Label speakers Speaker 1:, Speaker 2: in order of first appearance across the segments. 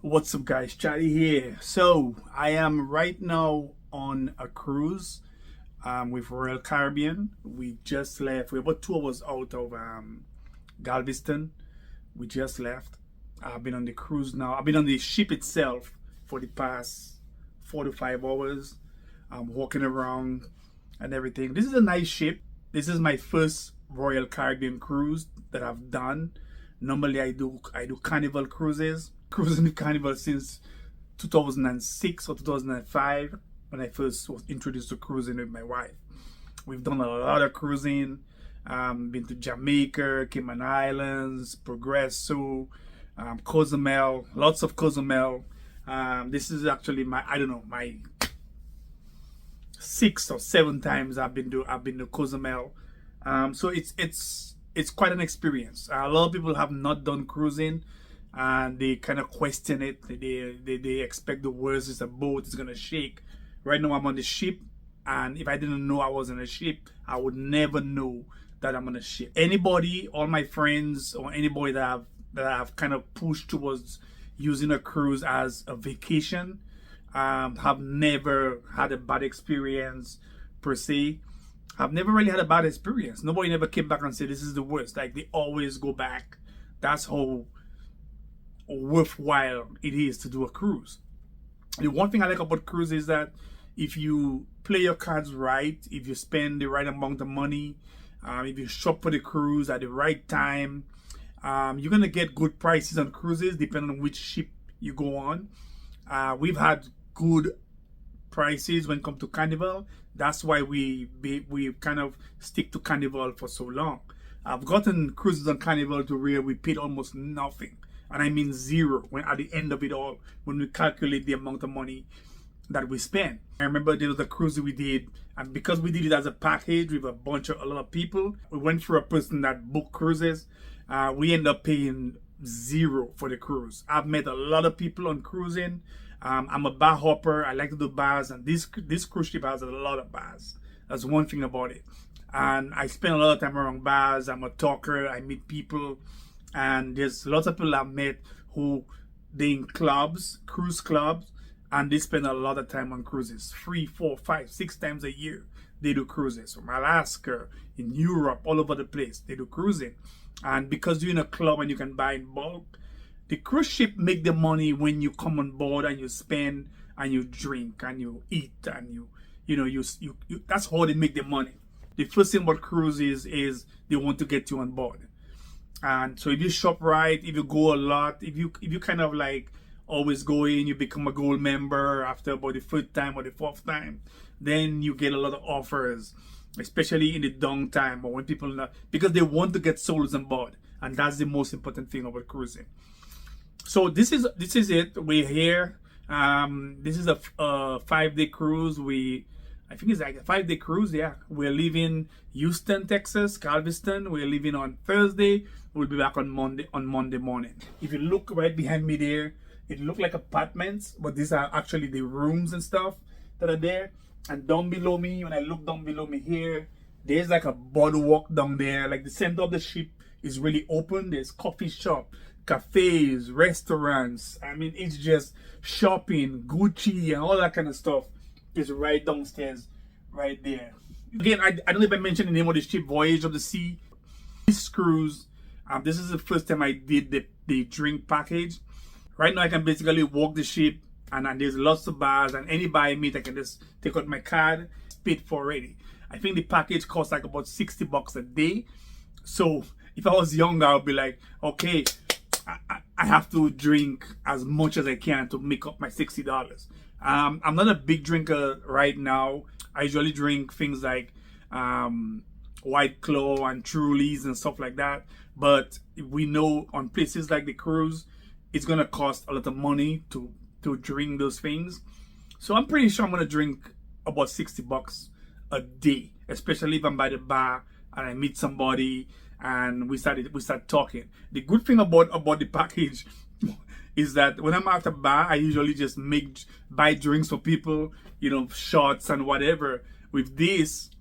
Speaker 1: What's up, guys? Chatty here. So I am right now on a cruise with Royal Caribbean. We just left. We're about 2 hours out of Galveston. We just left. I've been on the cruise now. I've been on the ship itself for the past 4 to 5 hours. I'm walking around and everything. This is a nice ship. This is my first Royal Caribbean cruise that I've done. Normally I do Carnival cruises. Cruising the Carnival since 2006 or 2005 when I first was introduced to cruising with my wife. We've done a lot of cruising. Been to Jamaica, Cayman Islands, Progreso, Cozumel, lots of Cozumel. This is actually my my 6 or 7 times I've been to Cozumel. So it's quite an experience. A lot of people have not done cruising and they kind of question it. They expect the worst. It's a boat, it's gonna shake. Right now I'm on the ship, and if I didn't know I was on a ship, I would never know that I'm on a ship. Anybody, all my friends or anybody that I've kind of pushed towards using a cruise as a vacation have never had a bad experience per se. I've never really had a bad experience. Nobody never came back and said this is the worst. Like, they always go back. That's how worthwhile it is to do a cruise. The one thing I like about cruise is that if you play your cards right, if you spend the right amount of money, if you shop for the cruise at the right time, you're gonna get good prices on cruises depending on which ship you go on. We've had good prices when it comes to Carnival. That's why we kind of stick to Carnival for so long. I've gotten cruises on Carnival to where we paid almost nothing, and I mean zero, when at the end of it all, when we calculate the amount of money that we spent. I remember there was a cruise we did, and because we did it as a package with a lot of people, we went for a person that booked cruises. We ended up paying zero for the cruise. I've met a lot of people on cruising. I'm a bar hopper. I like to do bars, and this cruise ship has a lot of bars. That's one thing about it. And I spend a lot of time around bars. I'm a talker. I meet people, and there's lots of people I've met who they in clubs, cruise clubs, and they spend a lot of time on cruises. 3, 4, 5, 6 times a year they do cruises. From Alaska, in Europe, all over the place they do cruising. And because you're in a club and you can buy in bulk, the cruise ship make the money when you come on board and you spend and you drink and you eat and you that's how they make the money. The first thing about cruises is they want to get you on board. And so if you shop right, if you go a lot, if you kind of like always go in, you become a gold member after about the 3rd time or the 4th time, then you get a lot of offers, especially in the downtime or when people not, because they want to get souls on board, and that's the most important thing about cruising. So this is it. We're here. This is a 5-day cruise. I think it's like a 5-day cruise. Yeah, we're leaving Houston, Texas, Galveston. We're leaving on Thursday. We'll be back on Monday morning. If you look right behind me there, it look like apartments, but these are actually the rooms and stuff that are there. And down below me, when I look down below me here, there's like a boardwalk down there. Like, the center of the ship is really open. There's coffee shop, cafes, restaurants. I mean, it's just shopping, Gucci, and all that kind of stuff is right downstairs, right there. Again, I don't know if I mentioned the name of the ship, Voyager of the Sea. This cruise, this is the first time I did the drink package. Right now I can basically walk the ship, and there's lots of bars, and any bar I meet I can just take out my card, paid for already. I think the package costs like about $60 a day. So if I was younger, I would be like, okay, I have to drink as much as I can to make up my $60. I'm not a big drinker right now. I usually drink things like White Claw and Trulies and stuff like that. But we know on places like the cruise, it's gonna cost a lot of money to drink those things. So I'm pretty sure I'm gonna drink about $60 a day, especially if I'm by the bar and I meet somebody and we start talking. The good thing about the package is that when I'm at a bar, I usually just buy drinks for people, shots and whatever. With this,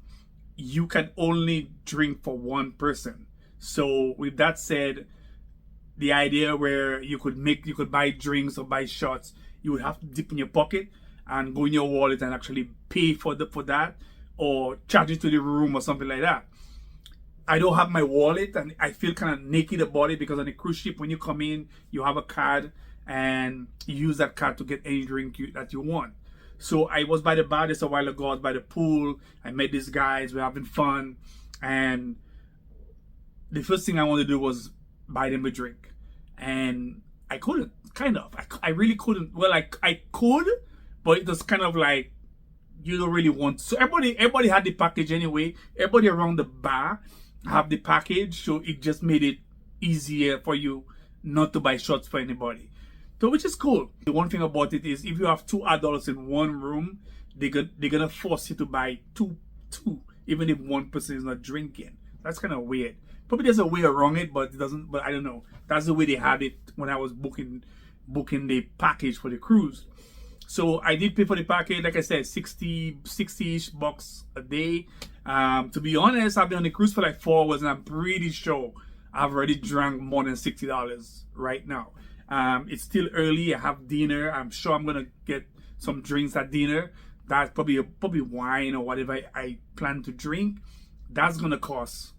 Speaker 1: you can only drink for one person. So with that said, the idea where you could buy drinks or buy shots. You would have to dip in your pocket and go in your wallet and actually pay for that, or charge it to the room or something like that. I don't have my wallet, and I feel kind of naked about it, because on the cruise ship, when you come in, you have a card and you use that card to get any drink that you want. So I was by the bar just a while ago. I was by the pool. I met these guys. We're having fun, and the first thing I wanted to do was buy them a drink, and I couldn't. I really couldn't. Well, I could, but it was kind of like, you don't really want to. So everybody had the package anyway. Everybody around the bar have the package, so it just made it easier for you not to buy shots for anybody. So, which is cool. The one thing about it is, if you have two adults in one room, they're gonna force you to buy two, even if one person is not drinking. That's kind of weird. Probably there's a way around it, but it doesn't. But I don't know. That's the way they had it when I was booking the package for the cruise. So I did pay for the package, like I said, 60-ish bucks a day. To be honest, I've been on the cruise for like 4 hours, and I'm pretty sure I've already drank more than $60 right now. It's still early. I have dinner. I'm sure I'm gonna get some drinks at dinner. That's probably wine or whatever I plan to drink. That's gonna cost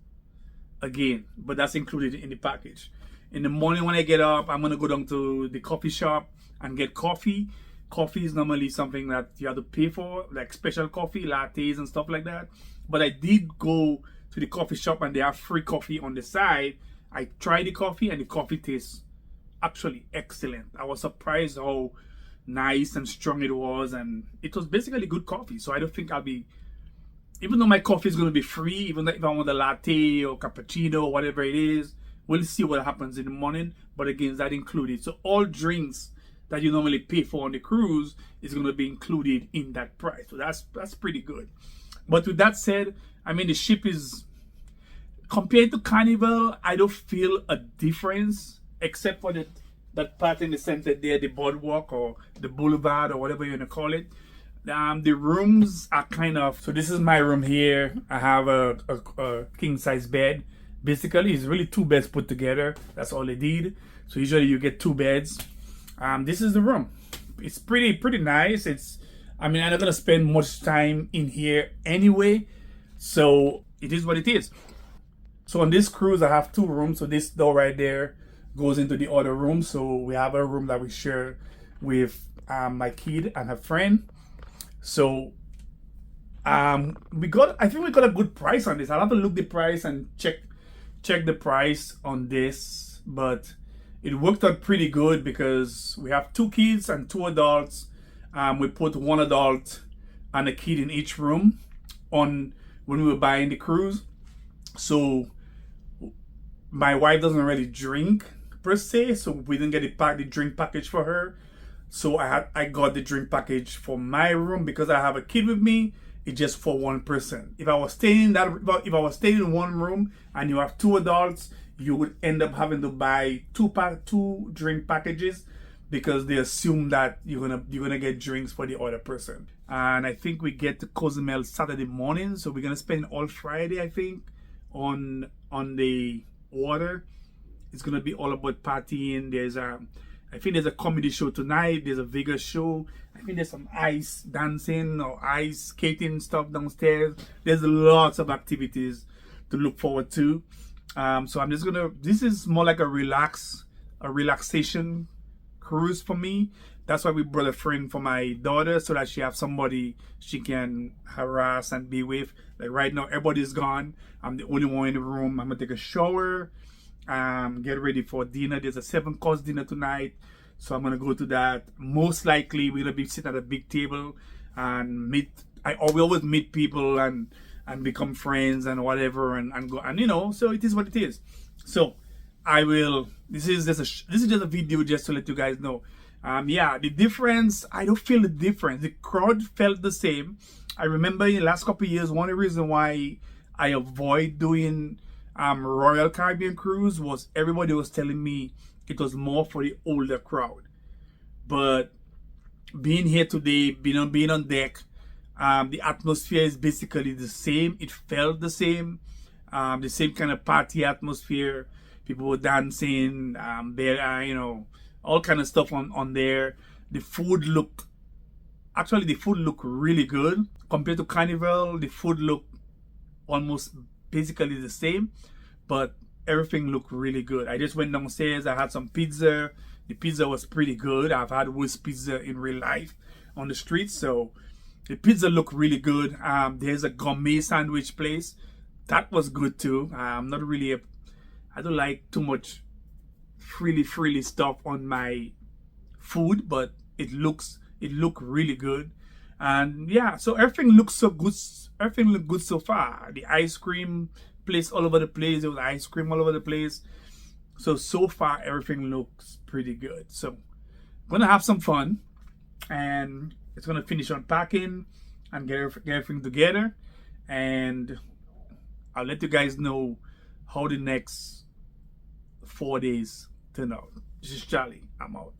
Speaker 1: again, but that's included in the package. In the morning when I get up, I'm gonna go down to the coffee shop and get coffee. Coffee is normally something that you have to pay for, like special coffee, lattes and stuff like that. But I did go to the coffee shop and they have free coffee on the side. I tried the coffee and the coffee tastes actually excellent. I was surprised how nice and strong it was, and it was basically good coffee. So I don't think I'll be, even though my coffee is going to be free, even if I want a latte or cappuccino or whatever it is, we'll see what happens in the morning. But again, that included. So all drinks that you normally pay for on the cruise is going to be included in that price. So that's pretty good. But with that said, I mean, the ship is, compared to Carnival, I don't feel a difference, except for that part in the center there, the boardwalk or the boulevard or whatever you want to call it. The rooms are kind of, so this is my room here. I have a king size bed. Basically, it's really 2 beds put together. That's all they did. So usually you get 2 beds. This is the room. It's pretty nice. I'm not gonna spend much time in here anyway, so it is what it is. So on this cruise, I have 2 rooms. So this door right there goes into the other room. So we have a room that we share with my kid and her friend. So I think we got a good price on this. I'll have to look the price and check the price on this, but it worked out pretty good because we have 2 kids and 2 adults. We put 1 adult and a kid in each room when we were buying the cruise. So my wife doesn't really drink per se, so we didn't get the drink package for her. So I got the drink package for my room because I have a kid with me. It's just for 1 person. If I was staying in one room and you have 2 adults, you would end up having to buy 2 drink packages, because they assume that you're gonna get drinks for the other person. And I think we get to Cozumel Saturday morning, so we're gonna spend all Friday, I think, on the water. It's gonna be all about partying. I think there's a comedy show tonight. There's a Vegas show. I think there's some ice dancing or ice skating stuff downstairs. There's lots of activities to look forward to. So I'm just gonna, this is more like a relaxation cruise for me. That's why we brought a friend for my daughter, so that she have somebody she can harass and be with. Like right now, everybody's gone. I'm the only one in the room. I'm gonna take a shower, get ready for dinner. There's a 7-course dinner tonight, so I'm gonna go to that. Most likely we're gonna be sitting at a big table and we always meet people and become friends and whatever, and go, and so it is what it is. So I will, this is just a video just to let you guys know. The difference, I don't feel the difference. The crowd felt the same. I remember in the last couple of years, one of the reasons why I avoid doing Royal Caribbean cruise was everybody was telling me it was more for the older crowd. But being here today, being on deck, the atmosphere is basically the same. It felt the same kind of party atmosphere. People were dancing. There are, all kind of stuff on there. The food looked really good compared to Carnival. The food looked almost basically the same, but everything looked really good. I just went downstairs. I had some pizza. The pizza was pretty good. I've had worse pizza in real life on the street, so the pizza looked really good. There's a gourmet sandwich place that was good too. I don't like too much frilly stuff on my food, but it looked really good. And yeah, so everything looks so good. Everything looked good so far. The ice cream place all over the place. There was ice cream all over the place. So far everything looks pretty good. So I'm gonna have some fun, and it's gonna finish unpacking and get everything together, and I'll let you guys know how the next 4 days turn out. This is Charlie. I'm out.